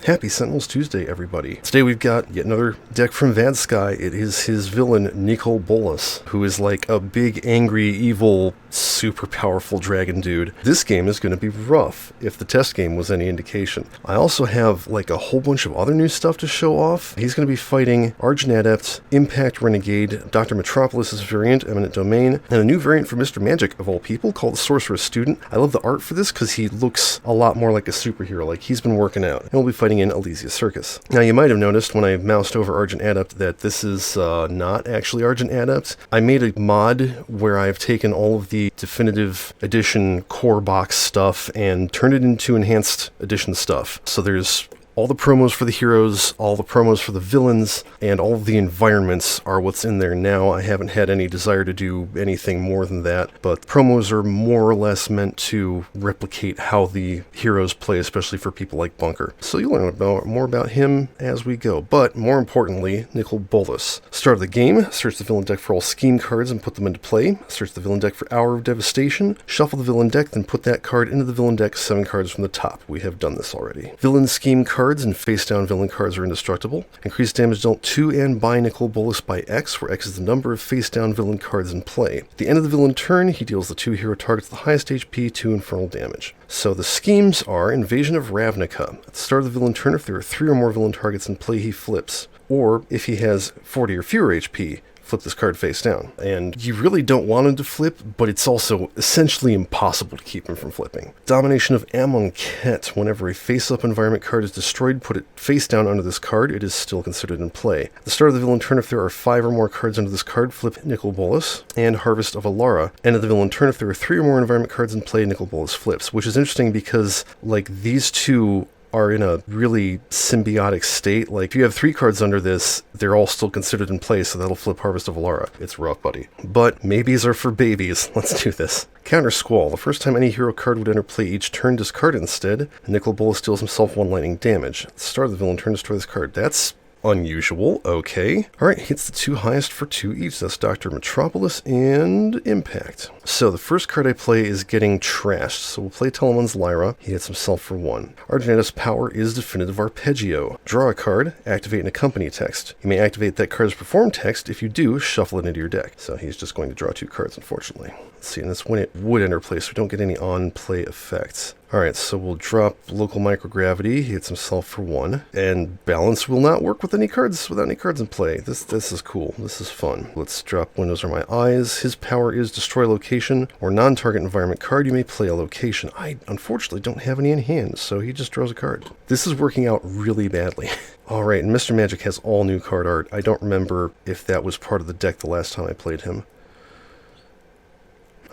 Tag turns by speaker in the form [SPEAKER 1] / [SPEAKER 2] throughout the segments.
[SPEAKER 1] Happy Sentinels Tuesday, everybody. Today we've got yet another deck from Vadsky. It is his villain, Nicol Bolas, who is like a big, angry, evil, super powerful dragon dude. This game is going to be rough, if the test game was any indication. I also have like a whole bunch of other new stuff to show off. He's going to be fighting Argent Adept, Impact Renegade, Dr. Metropolis' variant, Eminent Domain, and a new variant for Mr. Magic, of all people, called the Sorcerer's Student. I love the art for this because he looks a lot more like a superhero, like he's been working out. And we'll be fighting in Elysia Circus. Now, you might have noticed when I moused over Argent Adept that this is not actually Argent Adept. I made a mod where I've taken all of the Definitive Edition core box stuff and turned it into Enhanced Edition stuff. So there's all the promos for the heroes, all the promos for the villains, and all of the environments are what's in there now. I haven't had any desire to do anything more than that, but promos are more or less meant to replicate how the heroes play, especially for people like Bunker. So you'll learn more about him as we go, but more importantly, Nicol Bolas. Start of the game, search the villain deck for all scheme cards and put them into play. Search the villain deck for Hour of Devastation. Shuffle the villain deck, then put that card into the villain deck 7 cards from the top. We have done this already. Villain scheme cards and face-down villain cards are indestructible. Increase damage dealt to and by Nicol Bolas by X, where X is the number of face-down villain cards in play. At the end of the villain turn, he deals the 2 hero targets the highest HP 2 infernal damage. So the schemes are Invasion of Ravnica. At the start of the villain turn, if there are 3 or more villain targets in play, he flips. Or if he has 40 or fewer HP, flip this card face down. And you really don't want him to flip, but it's also essentially impossible to keep him from flipping. Domination of Amonkhet. Whenever a face-up environment card is destroyed, put it face down under this card. It is still considered in play. At the start of the villain turn, if there are 5 or more cards under this card, flip Nicol Bolas. And Harvest of Alara. End of the villain turn, if there are 3 or more environment cards in play, Nicol Bolas flips. Which is interesting because, like, these two are in a really symbiotic state. Like, if you have 3 cards under this, they're all still considered in play, so that'll flip Harvest of Alara. It's rough, buddy. But maybes are for babies. Let's do this. Counter Squall. The first time any hero card would enter play each turn, discard it instead. Nicol Bolas deals himself 1 lightning damage. At the start of the villain turn, destroy this card. That's unusual. Okay. Alright, hits the 2 highest for 2 each. That's Dr. Metropolis and Impact. So the first card I play is getting trashed. So we'll play Telemon's Lyra. He hits himself for 1. Argent Adept's power is Definitive Arpeggio. Draw a card, activate an accompany text. You may activate that card's perform text. If you do, shuffle it into your deck. So he's just going to draw 2 cards, unfortunately. Let's see, and that's when it would enter play, so we don't get any on-play effects. Alright, so we'll drop Local Microgravity. He hits himself for 1. And Balance will not work with any cards, without any cards in play. This is cool. This is fun. Let's drop Windows Are My Eyes. His power is Destroy Location or non-target environment card. You may play a location. I unfortunately don't have any in hand, so he just draws a card. This is working out really badly. Alright, and Mr. Magic has all new card art. I don't remember if that was part of the deck the last time I played him.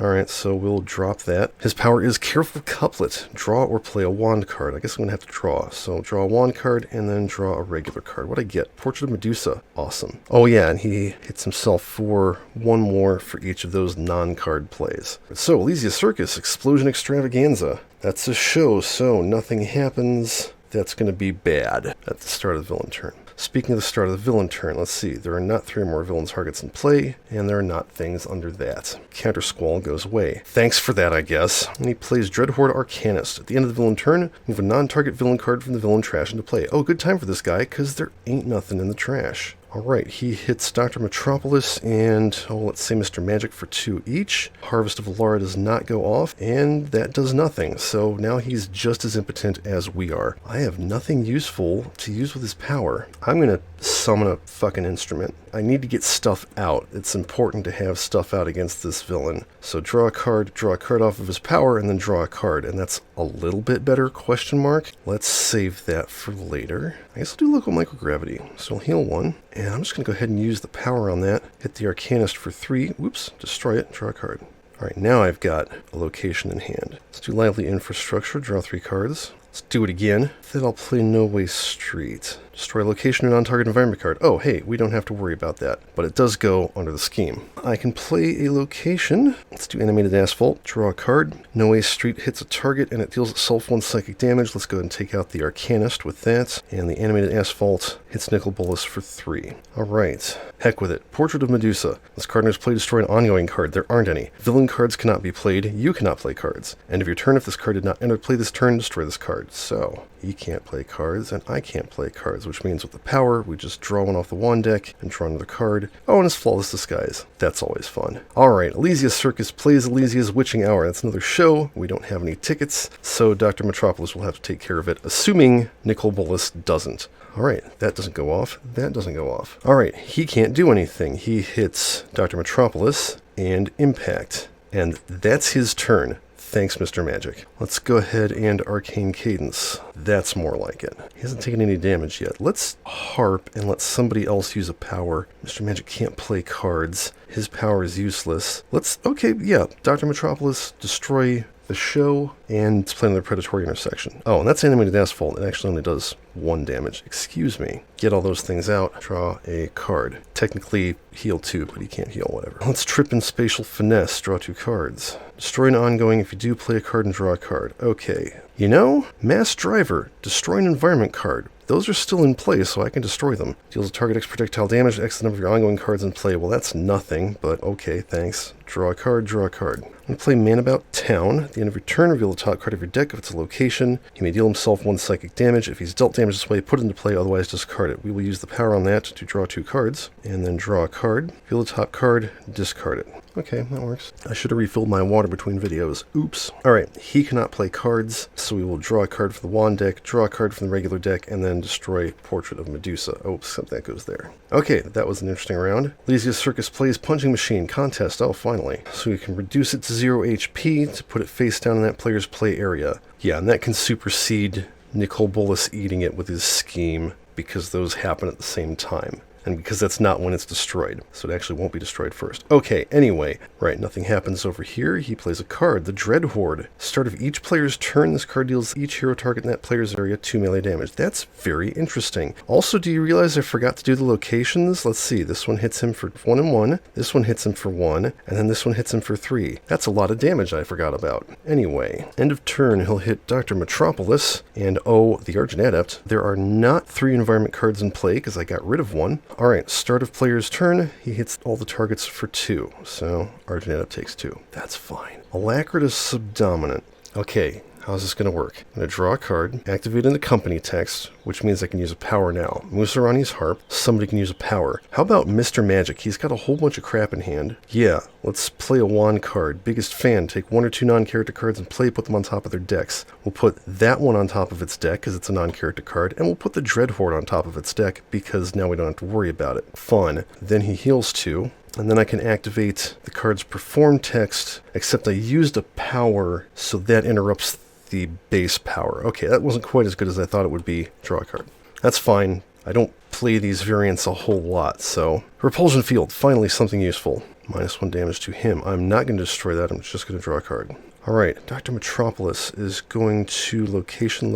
[SPEAKER 1] Alright, so we'll drop that. His power is Careful Couplet. Draw or play a wand card. I guess I'm going to have to draw. So draw a wand card and then draw a regular card. What'd I get? Portrait of Medusa. Awesome. Oh yeah, and he hits himself for 1 more for each of those non-card plays. So, Elysia Circus, Explosion Extravaganza. That's a show, so nothing happens. That's going to be bad at the start of the villain turn. Speaking of the start of the villain turn, let's see. There are not 3 or more villain targets in play, and there are not things under that. Counter Squall goes away. Thanks for that, I guess. And he plays Dreadhorde Arcanist. At the end of the villain turn, move a non-target villain card from the villain trash into play. Oh, good time for this guy, because there ain't nothing in the trash. Alright, he hits Dr. Metropolis and, let's say Mr. Magic for 2 each. Harvest of Alara does not go off, and that does nothing. So now he's just as impotent as we are. I have nothing useful to use with his power. I'm going to summon a fucking instrument. I need to get stuff out. It's important to have stuff out against this villain. So draw a card off of his power, and then draw a card. And that's a little bit better, question mark. Let's save that for later. I guess I'll do Local Microgravity. So I'll heal 1. And I'm just going to go ahead and use the power on that. Hit the Arcanist for 3. Whoops, destroy it, draw a card. Alright, now I've got a location in hand. Let's do Lively Infrastructure, draw 3 cards. Let's do it again. Then I'll play No Way Street. Destroy location or non-target environment card. Oh, hey, we don't have to worry about that. But it does go under the scheme. I can play a location. Let's do Animated Asphalt. Draw a card. No Way Street hits a target and it deals itself 1 psychic damage. Let's go ahead and take out the Arcanist with that. And the Animated Asphalt hits Nicol Bolas for 3. Alright, heck with it. Portrait of Medusa. This card enters play, destroy an ongoing card. There aren't any. Villain cards cannot be played. You cannot play cards. End of your turn. If this card did not enter play this turn, destroy this card. So, he can't play cards, and I can't play cards, which means with the power, we just draw one off the wand deck and draw another card. Oh, and it's Flawless Disguise. That's always fun. Alright, Elysia's Circus plays Elysia's Witching Hour. That's another show. We don't have any tickets, so Dr. Metropolis will have to take care of it, assuming Nicol Bolas doesn't. Alright, that doesn't go off. That doesn't go off. Alright, he can't do anything. He hits Dr. Metropolis and Impact. And that's his turn. Thanks, Mr. Magic. Let's go ahead and Arcane Cadence. That's more like it. He hasn't taken any damage yet. Let's Harp and let somebody else use a power. Mr. Magic can't play cards. His power is useless. Okay, yeah, Dr. Metropolis, destroy the show, and play another Predatory Intersection. Oh, and that's Animated Asphalt. It actually only does 1 damage. Excuse me. Get all those things out. Draw a card. Technically, heal 2, but he can't heal, whatever. Let's trip in Spatial Finesse. Draw 2 cards. Destroy an ongoing if you do play a card and draw a card. Okay. You know, Mass Driver. Destroy an environment card. Those are still in play, so I can destroy them. Deals a target X projectile damage, X the number of your ongoing cards in play. Well, that's nothing, but okay, thanks. Draw a card, draw a card. I'm going to play Man About Town. At the end of your turn, reveal the top card of your deck if it's a location. He may deal himself 1 psychic damage. If he's dealt damage this way, put it into play, otherwise discard it. We will use the power on that to draw 2 cards, and then draw a card. Reveal the top card, discard it. Okay, that works. I should have refilled my water between videos. Oops. Alright, he cannot play cards, so we will draw a card from the wand deck, draw a card from the regular deck, and then destroy Portrait of Medusa. Oops, that goes there. Okay, that was an interesting round. Elysia's Circus plays Punching Machine Contest. Oh, finally. So we can reduce it to 0 HP to put it face down in that player's play area. Yeah, and that can supersede Nicol Bolas eating it with his scheme, because those happen at the same time. And because that's not when it's destroyed. So it actually won't be destroyed first. Okay, anyway. Right, nothing happens over here. He plays a card, the Dread Horde. Start of each player's turn, this card deals each hero target in that player's area 2 melee damage. That's very interesting. Also, do you realize I forgot to do the locations? Let's see, this one hits him for 1 and 1, this one hits him for 1, and then this one hits him for 3. That's a lot of damage I forgot about. Anyway, end of turn, he'll hit Dr. Metropolis, and oh, the Argent Adept. There are not 3 environment cards in play, because I got rid of one. Alright, start of player's turn, he hits all the targets for 2, so Argent Adept takes 2. That's fine. Alacritus Subdominant. Okay, how's this going to work? I'm going to draw a card, activate in the company text, which means I can use a power now. Musarani's Harp, somebody can use a power. How about Mr. Magic? He's got a whole bunch of crap in hand. Yeah, let's play a wand card. Biggest fan, take 1 or 2 non-character cards and put them on top of their decks. We'll put that one on top of its deck, because it's a non-character card, and we'll put the Dread Horde on top of its deck, because now we don't have to worry about it. Fun. Then he heals 2. And then I can activate the card's perform text, except I used a power, so that interrupts the base power. Okay, that wasn't quite as good as I thought it would be. Draw a card. That's fine. I don't play these variants a whole lot, so... Repulsion Field, finally something useful. -1 damage to him. I'm not going to destroy that, I'm just going to draw a card. Alright, Dr. Metropolis is going to location.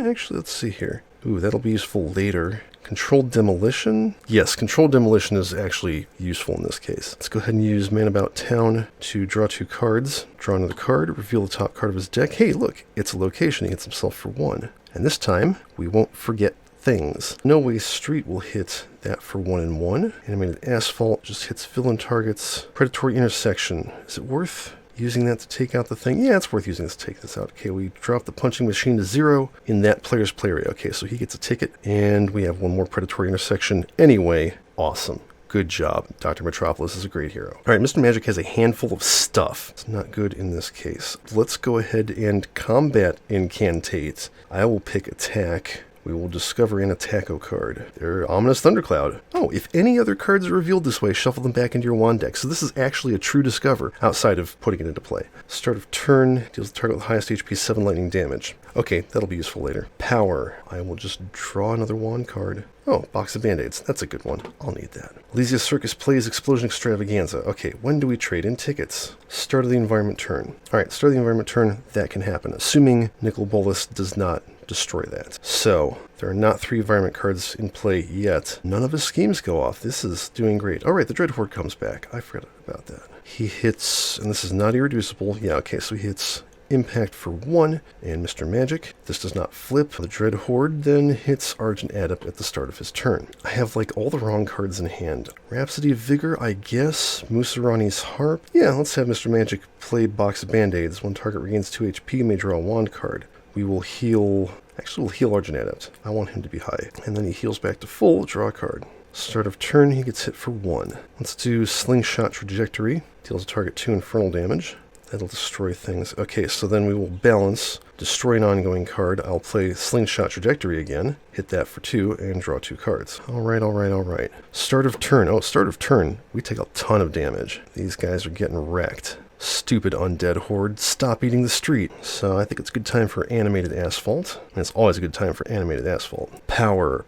[SPEAKER 1] Actually, let's see here. Ooh, that'll be useful later. Controlled Demolition? Yes, Controlled Demolition is actually useful in this case. Let's go ahead and use Man About Town to draw 2 cards. Draw another card, reveal the top card of his deck. Hey, look, it's a location. He hits himself for 1. And this time, we won't forget things. No Way Street will hit that for 1 and 1. Animated Asphalt just hits villain targets. Predatory Intersection. Is it worth using that to take out the thing? Yeah, it's worth using this to take this out. Okay, we drop the Punching Machine to 0 in that player's play area. Okay, so he gets a ticket, and we have 1 more Predatory Intersection. Anyway, awesome. Good job. Dr. Metropolis is a great hero. Alright, Mr. Magic has a handful of stuff. It's not good in this case. Let's go ahead and combat Incantate. I will pick Attack. We will discover an Attacko card. They're Ominous Thundercloud. Oh, if any other cards are revealed this way, shuffle them back into your wand deck. So this is actually a true discover, outside of putting it into play. Start of turn, deals the target with the highest HP 7 lightning damage. Okay, that'll be useful later. Power. I will just draw another wand card. Oh, box of band-aids. That's a good one. I'll need that. Elysia's Circus plays Explosion Extravaganza. Okay, when do we trade in tickets? Start of the environment turn. Alright, start of the environment turn, that can happen, assuming Nicol Bolas does not destroy that. So, there are not 3 environment cards in play yet. None of his schemes go off. This is doing great. Alright, the Dread Horde comes back. I forgot about that. He hits, and this is not irreducible. Yeah, okay, so he hits impact for 1, and Mr. Magic. This does not flip. The Dread Horde then hits Argent Adept at the start of his turn. I have like all the wrong cards in hand. Rhapsody of Vigor, I guess. Musarani's Harp. Yeah, let's have Mr. Magic play Box of Band-Aids. One target regains 2 HP, may draw a wand card. We will heal... Actually, we'll heal Argent Adept. I want him to be high. And then he heals back to full, draw a card. Start of turn, he gets hit for 1. Let's do Slingshot Trajectory. Deals a target 2 infernal damage. That'll destroy things. Okay, so then we will balance, destroy an ongoing card. I'll play Slingshot Trajectory again, hit that for 2, and draw 2 cards. Alright. Start of turn. Oh, start of turn. We take a ton of damage. These guys are getting wrecked. Stupid undead horde, stop eating the street. So I think it's a good time for Animated Asphalt. And it's always a good time for Animated Asphalt. Power.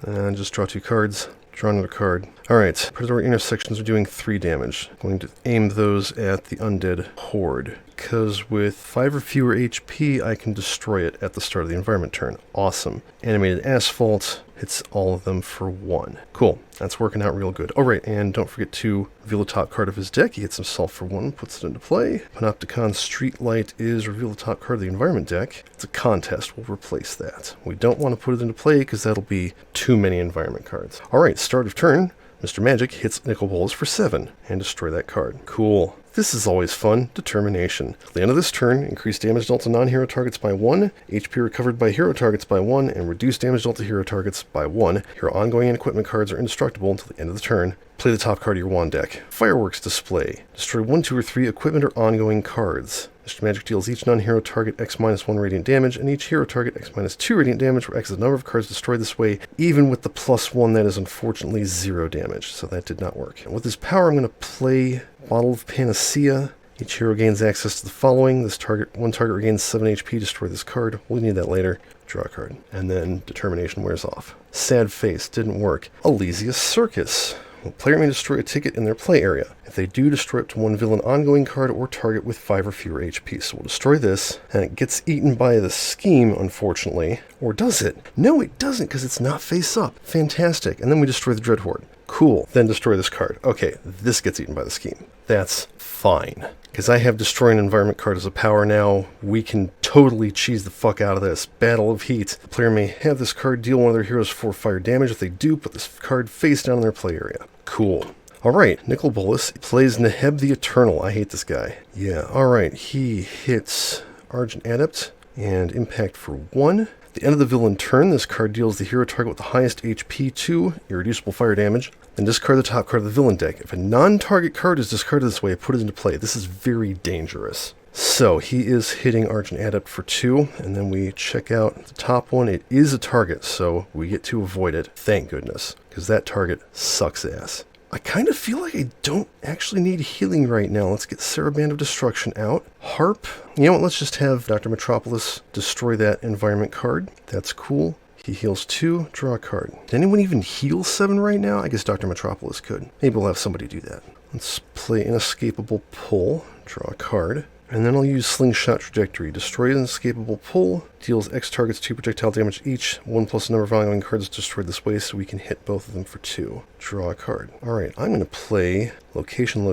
[SPEAKER 1] And just draw 2 cards. Draw another card. Alright, predatory intersections are doing 3 damage. I'm going to aim those at the undead horde. Because with 5 or fewer HP, I can destroy it at the start of the environment turn. Awesome. Animated Asphalt hits all of them for 1. Cool. That's working out real good. Alright, and don't forget to reveal the top card of his deck. He hits himself for 1, puts it into play. Panopticon Streetlight is reveal the top card of the environment deck. It's a contest. We'll replace that. We don't want to put it into play because that'll be too many environment cards. Alright, start of turn. Mr. Magic hits Nicol Bolas for 7 and destroy that card. Cool. This is always fun. Determination. At the end of this turn, increase damage dealt to non-hero targets by 1, HP recovered by hero targets by 1, and reduce damage dealt to hero targets by 1. Your ongoing and equipment cards are indestructible until the end of the turn. Play the top card of your wand deck. Fireworks Display. Destroy 1, 2, or 3 equipment or ongoing cards. Mr. Magic deals each non-hero target X-1 radiant damage, and each hero target X-2 radiant damage, where X is the number of cards destroyed this way, even with the +1 that is unfortunately 0 damage, so that did not work. And with this power, I'm going to play Bottle of Panacea. Each hero gains access to the following. One target regains 7 HP, destroy this card. We'll need that later. Draw a card. And then Determination wears off. Sad Face, didn't work. Elysius Circus. Well, player may destroy a ticket in their play area. If they do, destroy up to 1 villain ongoing card or target with 5 or fewer HP. So we'll destroy this, and it gets eaten by the scheme, unfortunately. Or does it? No, it doesn't, because it's not face up. Fantastic. And then we destroy the Dread Horde. Cool. Then destroy this card. Okay, this gets eaten by the scheme. That's fine. Because I have Destroy an Environment card as a power now, we can totally cheese the fuck out of this. Battle of Heat. The player may have this card deal one of their heroes 4 fire damage. If they do, put this card face down in their play area. Cool. Alright, Nicol Bolas plays Neheb the Eternal. I hate this guy. Yeah, alright. He hits Argent Adept and impact for 1. At the end of the villain turn, this card deals the hero target with the highest HP 2 irreducible fire damage. Then discard the top card of the villain deck. If a non-target card is discarded this way, put it into play. This is very dangerous. So, he is hitting Argent Adept for 2, and then we check out the top one. It is a target, so we get to avoid it. Thank goodness, because that target sucks ass. I kind of feel like I don't actually need healing right now. Let's get Saraband of Destruction out. Harp. You know what, let's just have Dr. Metropolis destroy that environment card. That's cool. He heals 2, draw a card. Did anyone even heal 7 right now? I guess Dr. Metropolis could. Maybe we'll have somebody do that. Let's play Inescapable Pull, draw a card. And then I'll use Slingshot Trajectory. Destroy an Inescapable Pull, deals X targets 2 projectile damage each. 1 plus the number of ongoing cards destroyed this way, so we can hit both of them for 2. Draw a card. Alright, I'm going to play Location,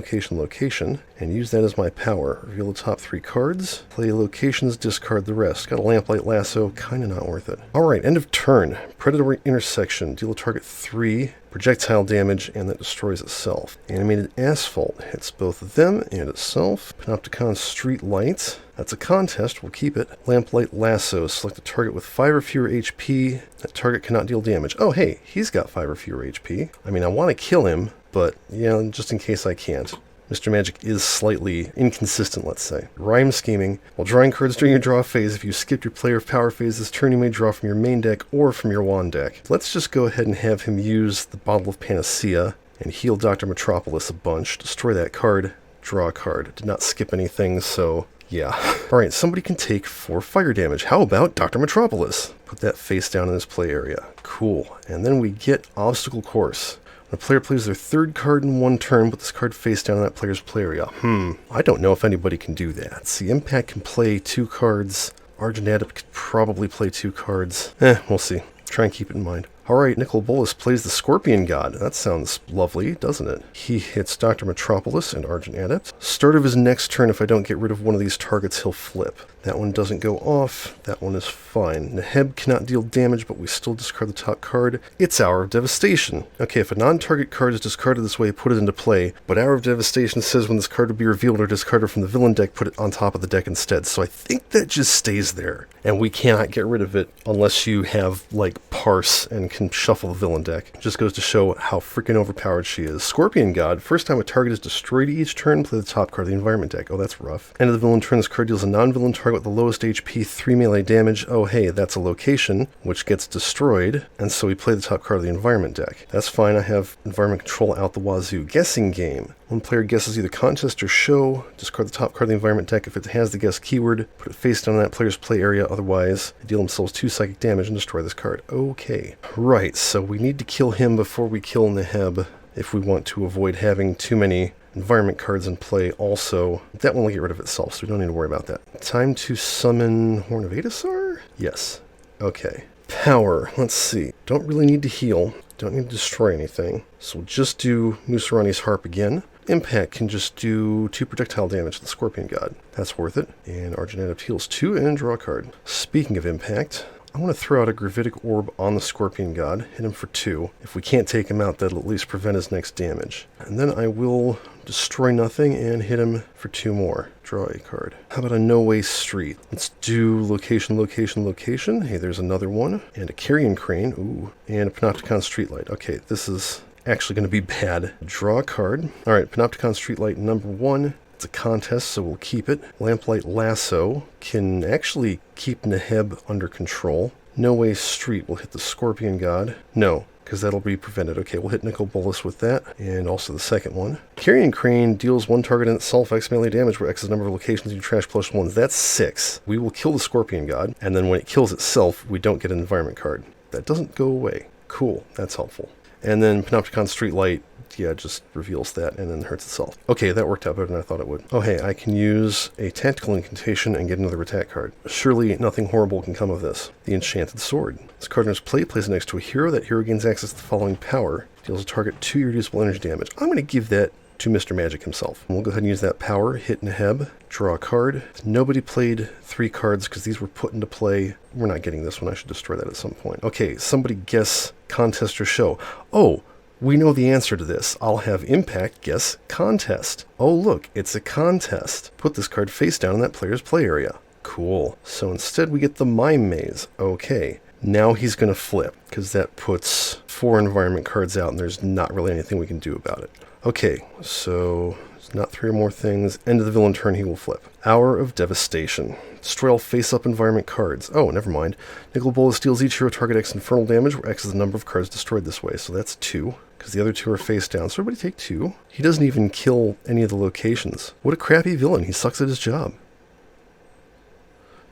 [SPEAKER 1] and use that as my power. Reveal the top 3 cards. Play locations, discard the rest. Got a Lamplight Lasso, kinda not worth it. Alright, end of turn. Predatory Intersection. Deal a target 3 projectile damage, and that destroys itself. Animated Asphalt hits both of them and itself. Panopticon Streetlight. That's a contest, we'll keep it. Lamplight Lasso. Select a target with 5 or fewer HP. That target cannot deal damage. Oh hey, he's got 5 or fewer HP. I mean, I want to kill him, but, yeah, just in case I can't. Mr. Magic is slightly inconsistent, let's say. Rhyme Scheming. While drawing cards during your draw phase, if you skip your player power phase this turn, you may draw from your main deck or from your wand deck. Let's just go ahead and have him use the Bottle of Panacea and heal Dr. Metropolis a bunch. Destroy that card, draw a card. Did not skip anything, so yeah. Alright, somebody can take 4 fire damage. How about Dr. Metropolis? Put that face down in his play area. Cool. And then we get Obstacle Course. When a player plays their 3rd card in 1 turn, put this card face down in that player's play area. I don't know if anybody can do that. See, Impact can play 2 cards. Argent Adept could probably play 2 cards. We'll see. Try and keep it in mind. Alright, Nicol Bolas plays the Scorpion God. That sounds lovely, doesn't it? He hits Dr. Metropolis and Argent Adept. Start of his next turn, if I don't get rid of one of these targets, he'll flip. That one doesn't go off. That one is fine. Neheb cannot deal damage, but we still discard the top card. It's Hour of Devastation. Okay, if a non-target card is discarded this way, put it into play. But Hour of Devastation says when this card will be revealed or discarded from the villain deck, put it on top of the deck instead. So I think that just stays there. And we cannot get rid of it unless you have, like, Parse and can shuffle the villain deck. Just goes to show how freaking overpowered she is. Scorpion God. First time a target is destroyed each turn, play the top card of the environment deck. Oh, that's rough. End of the villain turn, this card deals a non-villain target with the lowest HP 3 melee damage. Oh, hey, that's a location, which gets destroyed. And so we play the top card of the environment deck. That's fine. I have environment control out the wazoo. Guessing game. One player guesses either contest or show. Discard the top card of the environment deck if it has the guess keyword. Put it face down in that player's play area. Otherwise, they deal themselves 2 psychic damage and destroy this card. Okay. Right, so we need to kill him before we kill Neheb if we want to avoid having too many environment cards in play. Also, that one will get rid of itself, so we don't need to worry about that. Time to summon Horn of Adasar? Yes. Okay. Power. Let's see. Don't really need to heal. Don't need to destroy anything. So we'll just do Musarani's Harp again. Impact can just do 2 projectile damage to the Scorpion God. That's worth it. And Argent Adept heals 2 and draw a card. Speaking of impact, I want to throw out a Gravitic Orb on the Scorpion God, hit him for 2. If we can't take him out, that'll at least prevent his next damage. And then I will destroy nothing and hit him for 2 more. Draw a card. How about a No Waste Street? Let's do location, location, location. Hey, there's another one. And a Carrion Crane. Ooh. And a Panopticon Streetlight. Okay, this is actually going to be bad. Draw a card. Alright, Panopticon Streetlight number 1. It's a contest, so we'll keep it. Lamplight Lasso can actually keep Neheb under control. No Waste Street will hit the Scorpion God. No, because that'll be prevented. Okay, we'll hit Nicol Bolas with that, and also the second one. Carrion Crane deals 1 target in itself X melee damage, where X is the number of locations you trash plus 1s. That's 6. We will kill the Scorpion God, and then when it kills itself, we don't get an environment card. That doesn't go away. Cool, that's helpful. And then Panopticon Streetlight, yeah, just reveals that and then hurts itself. Okay, that worked out better than I thought it would. Oh hey, I can use a tactical incantation and get another attack card. Surely nothing horrible can come of this. The Enchanted Sword. This card in its play plays it next to a hero. That hero gains access to the following power. Deals a target 2 reducible energy damage. I'm going to give that to Mr. Magic himself. And we'll go ahead and use that power, hit Neheb, draw a card. Nobody played 3 cards because these were put into play. We're not getting this one. I should destroy that at some point. Okay, somebody guess contest or show. Oh, we know the answer to this. I'll have Impact guess contest. Oh look, it's a contest. Put this card face down in that player's play area. Cool. So instead we get the Mime Maze. Okay. Now he's going to flip, because that puts 4 environment cards out and there's not really anything we can do about it. Okay, so it's not 3 or more things. End of the villain turn, he will flip. Hour of Devastation. Destroy all face-up environment cards. Oh, never mind. Nicol Bolas steals each hero target X infernal damage, where X is the number of cards destroyed this way. So that's 2, because the other 2 are face down. So everybody take 2. He doesn't even kill any of the locations. What a crappy villain. He sucks at his job.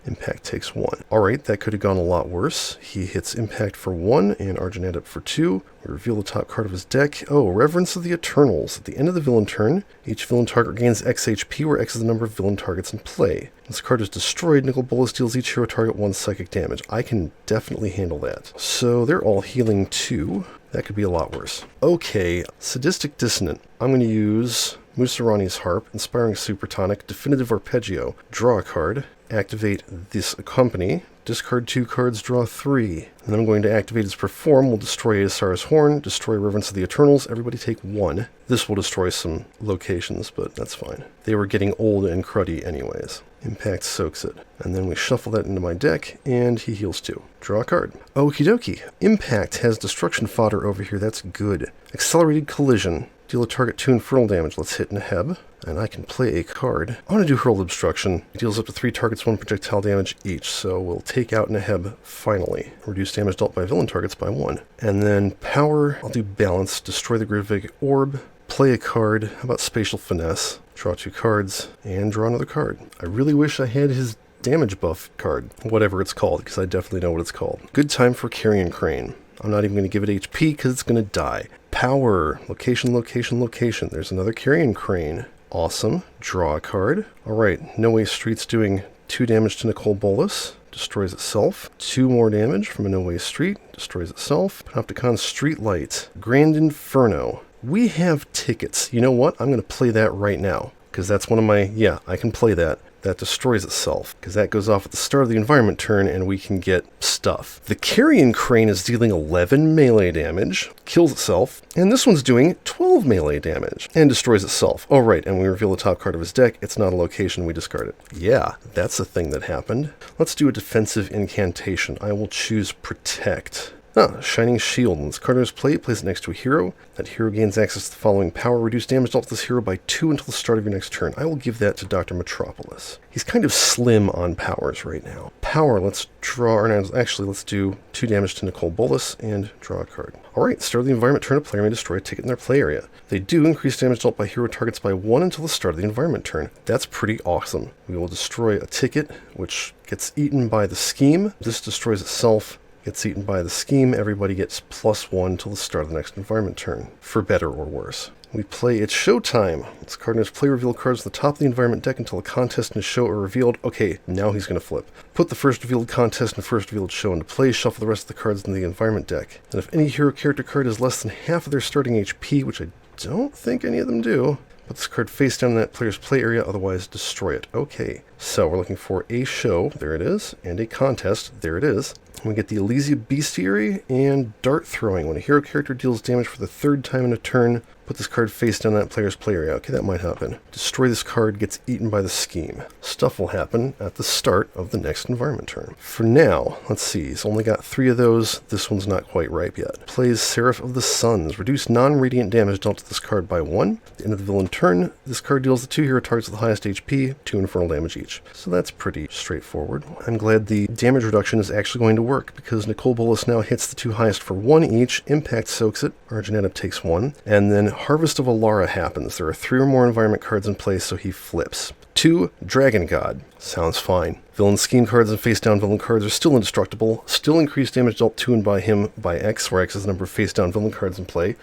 [SPEAKER 1] Impact takes 1. Alright, that could have gone a lot worse. He hits Impact for 1 and Argent Adept for 2. We reveal the top card of his deck. Oh, Reverence of the Eternals. At the end of the villain turn, each villain target gains X HP, where X is the number of villain targets in play. Once the card is destroyed, Nicol Bolas deals each hero target 1 psychic damage. I can definitely handle that. So they're all healing 2. That could be a lot worse. Okay, Sadistic Dissonant. I'm going to use Musarani's Harp, Inspiring Supertonic, Definitive Arpeggio. Draw a card. Activate this Accompany. Discard 2 cards, draw 3. And then I'm going to activate his Perform. We'll destroy Adasar's Horn, destroy Reverence of the Eternals. Everybody take 1. This will destroy some locations, but that's fine. They were getting old and cruddy anyways. Impact soaks it. And then we shuffle that into my deck, and he heals 2. Draw a card. Okie dokie. Impact has Destruction Fodder over here. That's good. Accelerated Collision. Deal a target 2 infernal damage. Let's hit Neheb. And I can play a card. I want to do Hurled Obstruction. It deals up to 3 targets 1 projectile damage each, so we'll take out Neheb finally. Reduce damage dealt by villain targets by 1. And then power, I'll do Balance, destroy the Gravitic Orb, play a card. How about Spatial Finesse? Draw 2 cards, and draw another card. I really wish I had his damage buff card, whatever it's called, because I definitely know what it's called. Good time for Carrion Crane. I'm not even going to give it HP because it's going to die. Power, location, location, location. There's another Carrion Crane. Awesome. Draw a card. Alright, No Waste Street's doing 2 damage to Nicol Bolas. destroys itself. 2 more damage from a no-way street, destroys itself. Panopticon Streetlight, Grand Inferno. We have tickets. You know what? I'm going to play that right now, because that's one of my, yeah, I can play that. That destroys itself, because that goes off at the start of the environment turn, and we can get stuff. The Carrion Crane is dealing 11 melee damage, kills itself, and this one's doing 12 melee damage, and destroys itself. Oh right, and we reveal the top card of his deck. It's not a location, we discard it. Yeah, that's a thing that happened. Let's do a defensive incantation. I will choose Protect. Shining Shield. When this card is played, place it next to a hero. That hero gains access to the following power. Reduce damage dealt to this hero by 2 until the start of your next turn. I will give that to Dr. Metropolis. He's kind of slim on powers right now. Power, let's draw, or no, actually, let's do 2 damage to Nicole Bolas and draw a card. Alright, start of the environment turn, a player may destroy a ticket in their play area. They do increase damage dealt by hero targets by 1 until the start of the environment turn. That's pretty awesome. We will destroy a ticket, which gets eaten by the scheme. This destroys itself. Gets eaten by the scheme, everybody gets +1 till the start of the next environment turn, for better or worse. We play It's Showtime. This card in his play reveal cards at the top of the environment deck until a contest and his show are revealed. Okay, now he's going to flip. Put the first revealed contest and first revealed show into play, shuffle the rest of the cards in the environment deck. And if any hero character card is less than half of their starting HP, which I don't think any of them do, put this card face down in that player's play area, otherwise destroy it. Okay, so we're looking for a show, there it is, and a contest, there it is. We get the Elysia Bestiary and Dart Throwing. When a hero character deals damage for the 3rd time in a turn, put this card face down in that player's play area. Okay, that might happen. Destroy this card, gets eaten by the scheme. Stuff will happen at the start of the next environment turn. For now, let's see, he's only got 3 of those. This one's not quite ripe yet. Plays Seraph of the Suns. Reduce non-radiant damage dealt to this card by 1. At the end of the villain turn, this card deals the 2 hero targets with the highest HP, 2 infernal damage each. So that's pretty straightforward. I'm glad the damage reduction is actually going to work, because Nicole Bolas now hits the 2 highest for 1 each, Impact soaks it, Argenetta takes 1, and then Harvest of Alara happens. There are 3 or more environment cards in play, so he flips. 2, Dragon God. Sounds fine. Villain scheme cards and face down villain cards are still indestructible, still increase damage dealt to and by him by X, where X is the number of face down villain cards in play.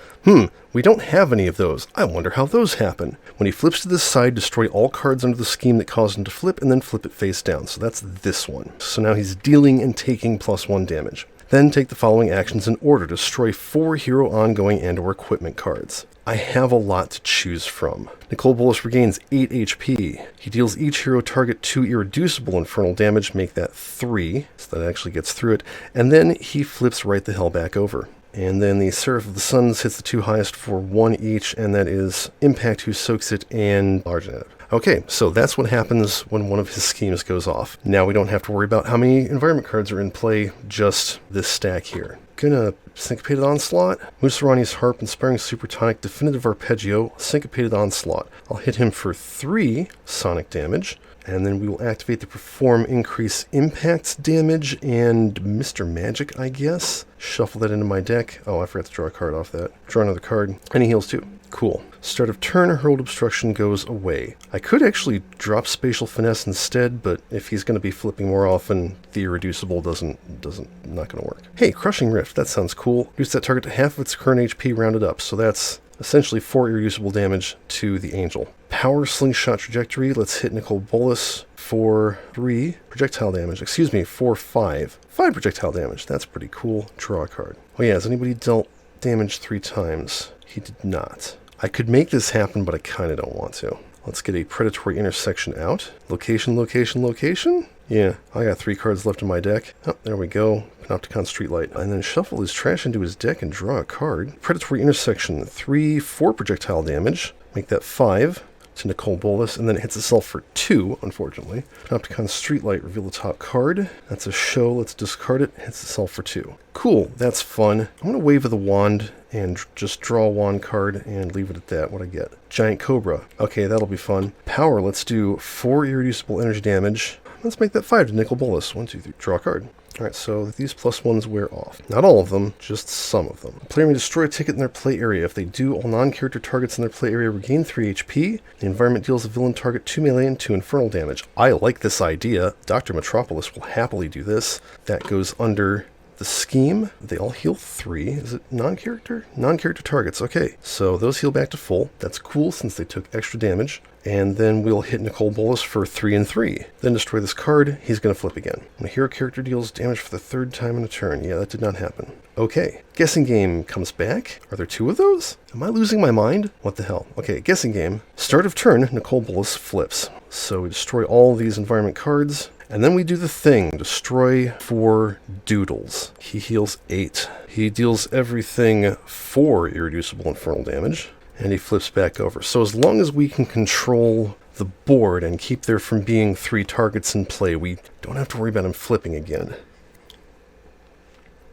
[SPEAKER 1] We don't have any of those. I wonder how those happen. When he flips to this side, destroy all cards under the scheme that caused him to flip, and then flip it face down. So that's this one. So now he's dealing and taking +1 damage. Then take the following actions in order. Destroy 4 hero ongoing and or equipment cards. I have a lot to choose from. Nicole Bolas regains 8 HP. He deals each hero target 2 irreducible infernal damage, make that 3, so that actually gets through it, and then he flips right the hell back over. And then the Seraph of the Suns hits the 2 highest for 1 each, and that is Impact, who soaks it, and Argenetta. Okay, so that's what happens when one of his schemes goes off. Now we don't have to worry about how many environment cards are in play, just this stack here. Gonna Syncopated Onslaught, Musarani's Harp, Inspiring Supertonic, Definitive Arpeggio, Syncopated Onslaught. I'll hit him for 3 sonic damage, and then we will activate the Perform Increase Impact damage and Mr. Magic, I guess. Shuffle that into my deck. Oh, I forgot to draw a card off that. Draw another card, and he heals 2. Cool. Start of turn, Hurled Obstruction goes away. I could actually drop Spatial Finesse instead, but if he's going to be flipping more often, the Irreducible not going to work. Hey, Crushing Rift, that sounds cool. Reduce that target to half of its current HP rounded up, so that's essentially 4 irreducible damage to the Angel. Power Slingshot Trajectory, let's hit Nicole Bolas for 3 projectile damage. Excuse me, for 5. 5 projectile damage, that's pretty cool. Draw a card. Oh yeah, has anybody dealt damage 3 times? He did not. I could make this happen, but I kind of don't want to. Let's get a Predatory Intersection out. Location, location, location? Yeah, I got 3 cards left in my deck. Oh, there we go. Panopticon Streetlight. And then shuffle his trash into his deck and draw a card. Predatory Intersection, 4 projectile damage. Make that 5 to Nicole Bolas, and then it hits itself for 2, unfortunately. Panopticon Streetlight, reveal the top card. That's a show, let's discard it. Hits itself for 2. Cool, that's fun. I'm going to wave of the wand and just draw a wand card and leave it at that. What I get? Giant Cobra. Okay, that'll be fun. Power, let's do 4 irreducible energy damage. Let's make that 5 to Nicole Bolas. 1, 2, 3, draw a card. Alright, so these +1s wear off. Not all of them, just some of them. A player may destroy a ticket in their play area. If they do, all non-character targets in their play area regain 3 HP. The environment deals a villain target 2 melee and 2 infernal damage. I like this idea. Dr. Metropolis will happily do this. That goes under the scheme, they all heal 3. Is it non-character? Non-character targets. Okay, so those heal back to full. That's cool since they took extra damage. And then we'll hit Nicole Bolas for 3 and 3. Then destroy this card. He's going to flip again. My hero character deals damage for the 3rd time in a turn. Yeah, that did not happen. Okay, guessing game comes back. Are there 2 of those? Am I losing my mind? What the hell? Okay, guessing game. Start of turn, Nicole Bolas flips. So we destroy all these environment cards. And then we do the thing, destroy 4 doodles. He heals 8. He deals everything 4 irreducible infernal damage. And he flips back over. So as long as we can control the board and keep there from being 3 targets in play, we don't have to worry about him flipping again.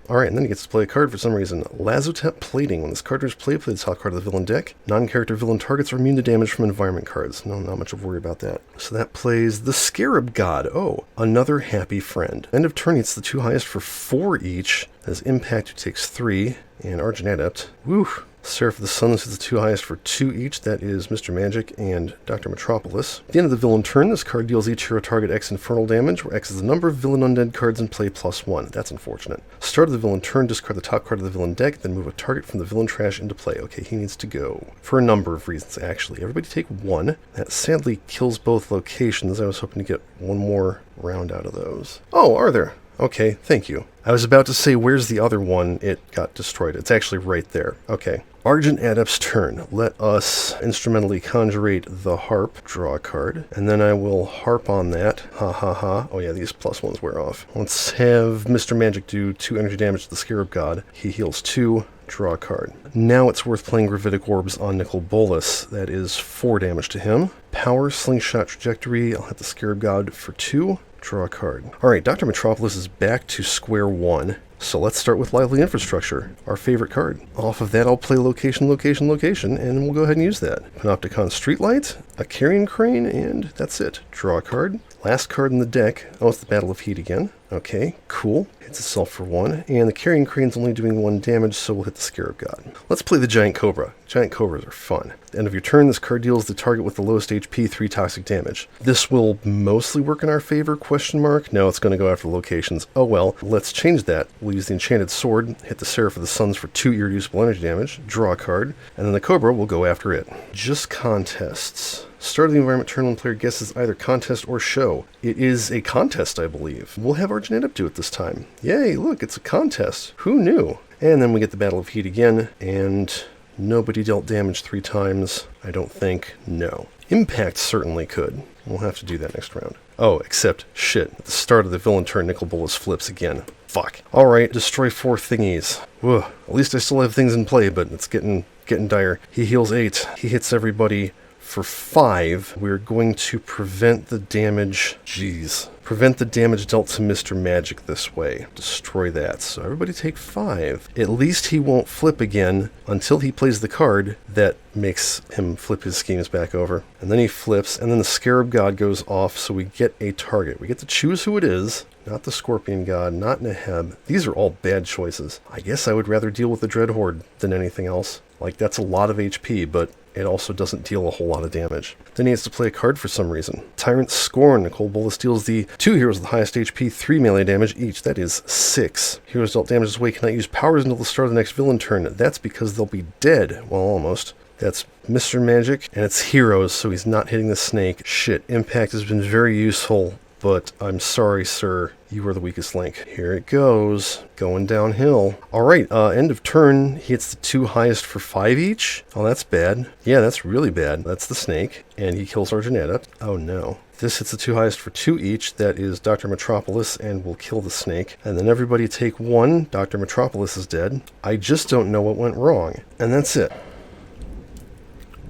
[SPEAKER 1] Alright, and then he gets to play a card for some reason. Lazotep Plating. When this card is played, play the top card of the villain deck. Non-character villain targets are immune to damage from environment cards. No, not much of a worry about that. So that plays the Scarab God. Oh, another happy friend. End of turn, it's the 2 highest for 4 each. Has Impact, who takes 3. And Argent Adept. Woo! Seraph of the Suns is the 2 highest for 2 each. That is Mr. Magic and Dr. Metropolis. At the end of the villain turn, this card deals each hero target X infernal damage, where X is the number of villain undead cards in play plus 1. That's unfortunate. Start of the villain turn, discard the top card of the villain deck, then move a target from the villain trash into play. Okay, he needs to go. For a number of reasons, actually. Everybody take 1. That sadly kills both locations. I was hoping to get one more round out of those. Oh, are there? Okay, thank you. I was about to say, where's the other one? It got destroyed. It's actually right there. Okay. Argent Adept's turn. Let us instrumentally conjurate the harp, draw a card, and then I will harp on that. Ha ha ha. Oh yeah, these +1s wear off. Let's have Mr. Magic do 2 energy damage to the Scarab God. He heals 2, draw a card. Now it's worth playing Gravitic Orbs on Nicol Bolas. That is 4 damage to him. Power, Slingshot, Trajectory. I'll hit the Scarab God for 2. Draw a card. Alright, Dr. Metropolis is back to square 1. So let's start with Lively Infrastructure, our favorite card. Off of that, I'll play Location, Location, Location, and we'll go ahead and use that. Panopticon Streetlight, a Carrion Crane, and that's it. Draw a card. Last card in the deck. Oh, it's the Battle of Heat again. Okay, cool. Hits itself for 1. And the Carrion Crane's only doing 1 damage, so we'll hit the Scarab God. Let's play the Giant Cobra. Giant Cobras are fun. At the end of your turn, this card deals the target with the lowest HP 3 toxic damage. This will mostly work in our favor, question mark? No, it's going to go after locations. Oh well, let's change that. We'll use the Enchanted Sword, hit the Seraph of the Suns for 2 irreducible energy damage, draw a card, and then the Cobra will go after it. Just contests. Start of the environment turn when player guesses either contest or show. It is a contest, I believe. We'll have Argent Adept do it this time. Yay, look, it's a contest. Who knew? And then we get the Battle of Heat again, and nobody dealt damage 3 times. I don't think. No. Impact certainly could. We'll have to do that next round. Oh, except, shit, at the start of the villain turn, Nicol Bolas flips again. Fuck. Alright, destroy 4 thingies. Ugh. At least I still have things in play, but it's getting dire. He heals 8. He hits everybody for 5. We're going to prevent the damage. Jeez. Prevent the damage dealt to Mr. Magic this way. Destroy that. So everybody take 5. At least he won't flip again until he plays the card that makes him flip his schemes back over. And then he flips, and then the Scarab God goes off, so we get a target. We get to choose who it is. Not the Scorpion God, not Neheb. These are all bad choices. I guess I would rather deal with the Dread Horde than anything else. Like, that's a lot of HP, but it also doesn't deal a whole lot of damage. Then he has to play a card for some reason. Tyrant Scorn. Nicol Bolas deals the 2 heroes with the highest HP 3 melee damage each. That is 6. Heroes dealt damage this way cannot use powers until the start of the next villain turn. That's because they'll be dead. Well, almost. That's Mr. Magic, and it's heroes, so he's not hitting the snake. Shit, Impact has been very useful, but I'm sorry, sir. You are the weakest link. Here it goes. Going downhill. Alright, end of turn. He hits the 2 highest for 5 each. Oh, that's bad. Yeah, that's really bad. That's the snake. And he kills Argent Adept. Oh no. This hits the 2 highest for 2 each. That is Dr. Metropolis, and will kill the snake. And then everybody take 1. Dr. Metropolis is dead. I just don't know what went wrong. And that's it.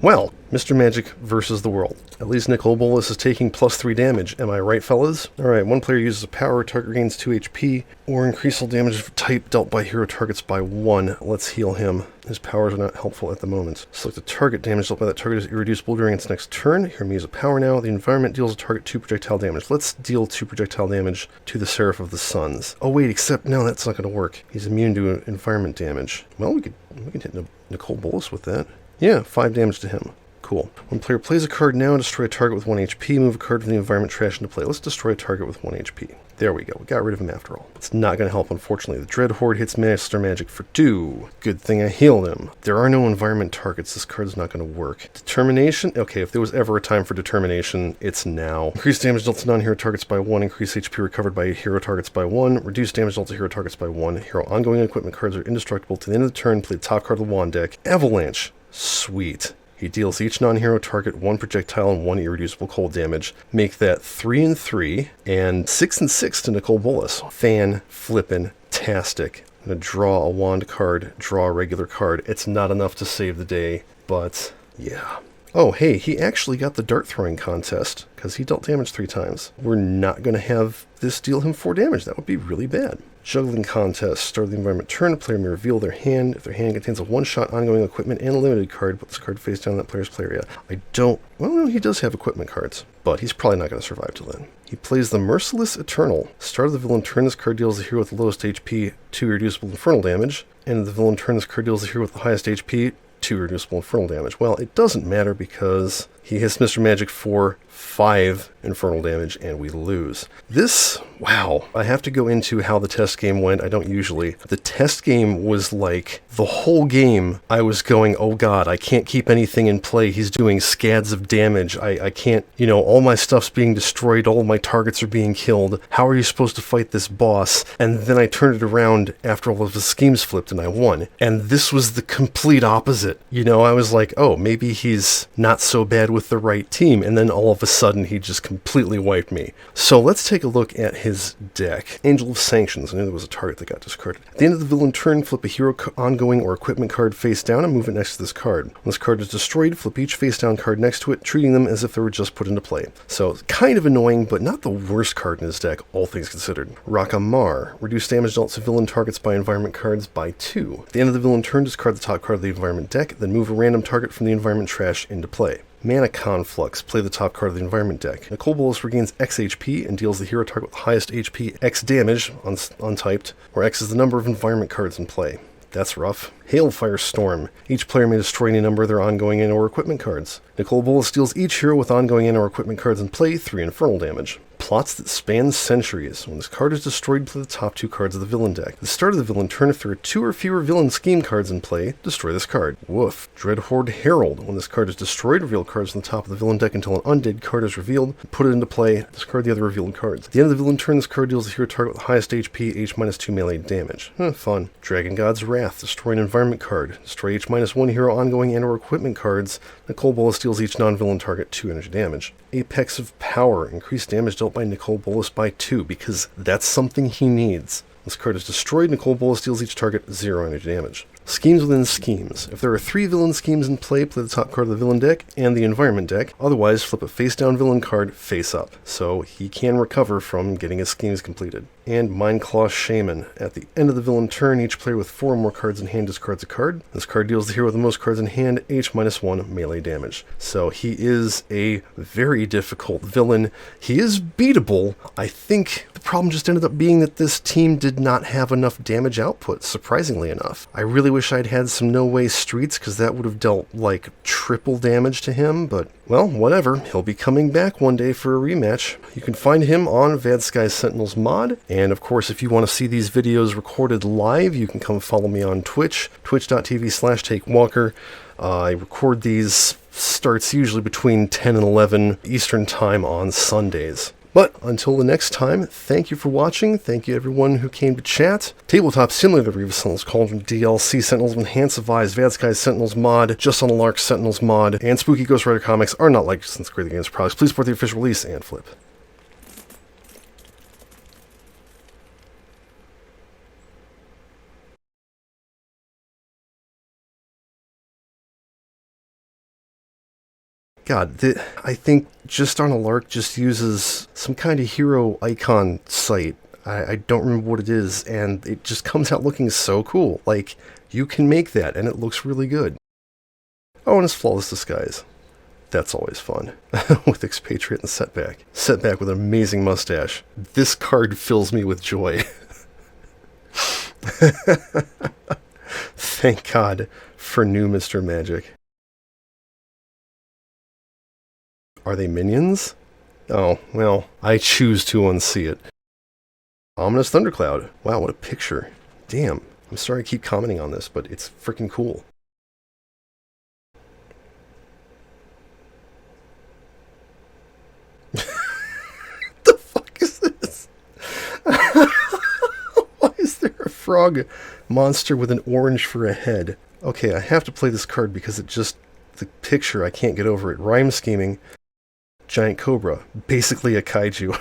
[SPEAKER 1] Well, Mr. Magic versus the world. At least Nicol Bolas is taking +3 damage. Am I right, fellas? Alright, one player uses a power, target gains 2 HP, or increase all damage of type dealt by hero targets by 1. Let's heal him. His powers are not helpful at the moment. Select the target. Damage dealt by that target is irreducible during its next turn. Hear me use a power now. The environment deals a target 2 projectile damage. Let's deal 2 projectile damage to the Seraph of the Suns. Oh wait, except no, that's not going to work. He's immune to environment damage. Well, we can hit Nicol Bolas with that. Yeah, 5 damage to him. Cool. When player plays a card now, destroy a target with 1 HP. Move a card from the environment trash into play. Let's destroy a target with 1 HP. There we go. We got rid of him after all. It's not going to help, unfortunately. The Dread Horde hits Master Magic for 2. Good thing I healed him. There are no environment targets. This card's not going to work. Determination? Okay, if there was ever a time for determination, it's now. Increase damage dealt to non-hero targets by 1. Increase HP recovered by hero targets by 1. Reduce damage dealt to hero targets by 1. Hero ongoing equipment cards are indestructible to the end of the turn. Play the top card of the wand deck. Avalanche. Sweet. He deals each non-hero target 1 projectile and 1 irreducible cold damage. Make that 3 and 3 and 6 and 6 to Nicole Bolas. Fan-flippin'-tastic. I'm going to draw a wand card, draw a regular card. It's not enough to save the day, but yeah. Oh, hey, he actually got the dart throwing contest because he dealt damage 3 times. We're not going to have this deal him 4 damage. That would be really bad. Juggling contest. Start of the environment turn. A player may reveal their hand. If their hand contains a one-shot ongoing equipment and a limited card, put this card face down in that player's play area. Well, no, he does have equipment cards, but he's probably not going to survive till then. He plays the Merciless Eternal. Start of the villain turn. This card deals the hero with the lowest HP 2 irreducible infernal damage. End of the villain turn. This card deals the hero with the highest HP 2 irreducible infernal damage. Well, it doesn't matter because he hits Mr. Magic for 5 infernal damage and we lose. This, wow, I have to go into how the test game went. I don't usually. The test game was like the whole game I was going, oh god, I can't keep anything in play. He's doing scads of damage. I can't, all my stuff's being destroyed. All my targets are being killed. How are you supposed to fight this boss? And then I turned it around after all of the schemes flipped and I won. And this was the complete opposite. I was like, oh, maybe he's not so bad with the right team. And then all of a sudden he just completely wiped me. So let's take a look at his deck. Angel of Sanctions. I knew there was a target that got discarded. At the end of the villain turn, flip a hero ongoing or equipment card face down and move it next to this card. When this card is destroyed, flip each face down card next to it, treating them as if they were just put into play. So kind of annoying, but not the worst card in his deck, all things considered. Rakamar. Reduce damage dealt to villain targets by environment cards by 2. At the end of the villain turn, discard the top card of the environment deck, then move a random target from the environment trash into play. Mana Conflux. Play the top card of the environment deck. Nicole Bolas regains X HP and deals the hero target with the highest HP X damage, untyped, where X is the number of environment cards in play. That's rough. Hailfire Storm. Each player may destroy any number of their ongoing and/or equipment cards. Nicole Bolas deals each hero with ongoing and/or equipment cards in play 3 infernal damage. Plots that span centuries. When this card is destroyed, play the top 2 cards of the villain deck. At the start of the villain turn, if there are 2 or fewer villain scheme cards in play, destroy this card. Woof. Dread Horde Herald. When this card is destroyed, reveal cards from the top of the villain deck until an undead card is revealed. Put it into play. Discard the other revealed cards. At the end of the villain turn, this card deals the hero target with the highest HP, H-2 melee damage. Fun. Dragon God's Wrath. Destroy an environment card. Destroy H-1 hero ongoing and/or equipment cards. Nicole Bolas deals each non-villain target 2 energy damage. Apex of Power. Increase damage dealt by Nicole Bolas by 2, because that's something he needs. This card is destroyed, Nicole Bolas deals each target 0 energy damage. Schemes within schemes. If there are 3 villain schemes in play, play the top card of the villain deck and the environment deck. Otherwise, flip a face-down villain card face up, so he can recover from getting his schemes completed. And Mindclaw Shaman. At the end of the villain turn, each player with 4 or more cards in hand discards a card. This card deals the hero with the most cards in hand H-1 melee damage. So he is a very difficult villain. He is beatable. I think the problem just ended up being that this team did not have enough damage output, surprisingly enough. I really wish I'd had some no-way streets, because that would have dealt like triple damage to him, but well, whatever. He'll be coming back one day for a rematch. You can find him on Vadsky's Sentinels mod, and of course if you want to see these videos recorded live, you can come follow me on Twitch, twitch.tv/TakeWalker. I record these, starts usually between 10 and 11 Eastern Time on Sundays. But until the next time, thank you for watching. Thank you everyone who came to chat. Tabletop similar to Revis Sentinels Cauldron DLC, Sentinels of Enhanced Advised, Vadsky's Sentinels mod, Just on a Lark Sentinels mod, and Spooky Ghost Rider comics are not licensed Great Games products. Please support the official release and flip. God, I think Just on a Lark just uses some kind of hero icon site. I don't remember what it is, and it just comes out looking so cool. Like, you can make that, and it looks really good. Oh, and it's Flawless Disguise. That's always fun. With Expatriate and Setback. Setback with an amazing mustache. This card fills me with joy. Thank God for new Mr. Magic. Are they minions? Oh, well, I choose to unsee it. Ominous Thundercloud. Wow, what a picture. Damn. I'm sorry I keep commenting on this, but it's freaking cool. The fuck is this? Why is there a frog monster with an orange for a head? Okay, I have to play this card because it just... the picture, I can't get over it. Rhyme scheming. Giant Cobra. Basically a kaiju.